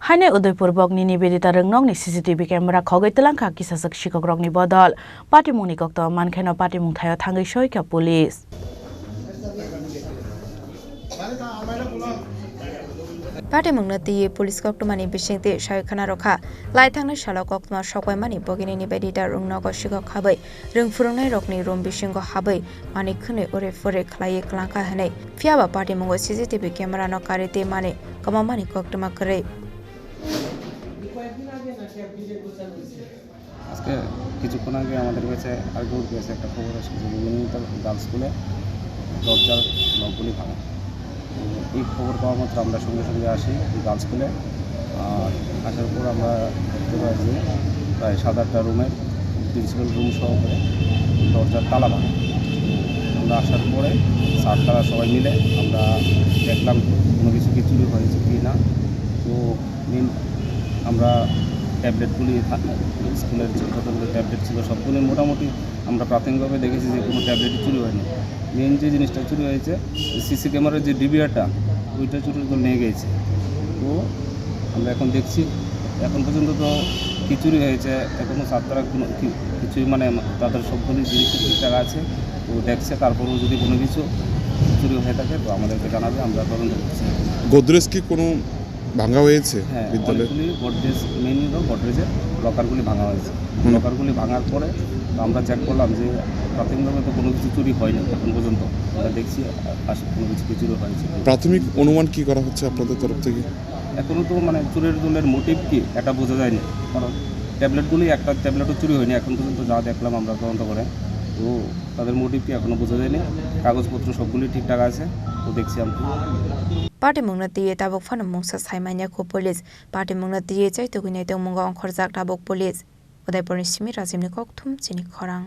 Haine Udaipur bogni nivedita rengnokni CCTV camera khogoi telangkha kisasak shikogrokni bodol patimungni kokto mankheno patimung thayo thangai soikha police patimungna tiye police koktomani bisingte shaikhana rokha laithangna shala koktoma sokwaimani bogini nivedita rungnogo shikok khabai rungfurungnai rokni room bisingo habai mani khune ore fore khlaiye klangkha hanai phiaba patimungo CCTV camera no karite mani kamamani koktoma kare আজকে কিছুক্ষণ আগে আমাদের কাছে আর্গুর কেসে একটা খবর আসছে যে বিভিন্ন গার্লস স্কুলে দরজার লকগুলি ভাঙা। এই খবর পাওয়া মাত্র আমরা সঙ্গে সঙ্গে আসি গার্লস স্কুলে। আর আসার পর আমরা দেখতে পাই যে প্রায় 7-8টা রুমের প্রিন্সিপাল রুম সহ করে দরজার তালা ভাঙা। আমরা আসার পরে স্যার তারা সবাই মিলে আমরা দেখলাম কোনো কিছু কি চুরি হয়েছে কি না। তো মেন আমরা ট্যাবলেটগুলি স্কুলের যতগুলো ট্যাবলেট ছিল সবগুলো মোটামুটি আমরা প্রাথমিকভাবে দেখেছি যে কোনো ট্যাবলেটই চুরি হয়নি। মেন যে জিনিসটা চুরি হয়েছে সিসি ক্যামেরার যে ডিভিআরটা ওইটা চুরি করে নিয়ে গিয়েছে। তো আমরা এখন দেখছি এখন পর্যন্ত তো কী চুরি হয়েছে এখনও ছাত্ররা কোনো কিছুই মানে তাদের সবগুলি জিনিস ঠিকঠাক আছে। তো দেখছে তারপরেও যদি কোনো কিছু চুরি হয়ে থাকে তো আমাদেরকে জানাবে, আমরা তদন্ত করছি। গোদরেজ কি কোনো ভাঙা হয়েছে? হ্যাঁ, বিদ্যালয়ে গোদরেজ মেইনলি তো গোদরেজের লকারগুলি ভাঙা হয়েছে। লকারগুলি ভাঙার পরে আমরা চেক করলাম যে প্রাথমিকভাবে তো কোনো কিছু চুরি হয়নি এখন পর্যন্ত। আমরা দেখছি কোনো কিছু চুরি হয়েছে। প্রাথমিক অনুমান কি করা হচ্ছে আপনাদের তরফ থেকে? এখনও তো মানে চুরির মোটিভ কি এটা বোঝা যায়নি, কারণ ট্যাবলেটগুলি একটা ট্যাবলেটও চুরি হয়নি এখন পর্যন্ত যা দেখলাম আমরা তদন্ত করে। তো তাদের মোটিভ কি এখনও বোঝা যায়নি। কাগজপত্র সবগুলি ঠিকঠাক আছে, তো দেখছি আমরা। patimungna tiye tabok phanamung sa saimanya ko police patimungna tiye chai tuginai tongmungo onkhorjak tabok police Udaipur ni simi Rajimni kokthum chini khorang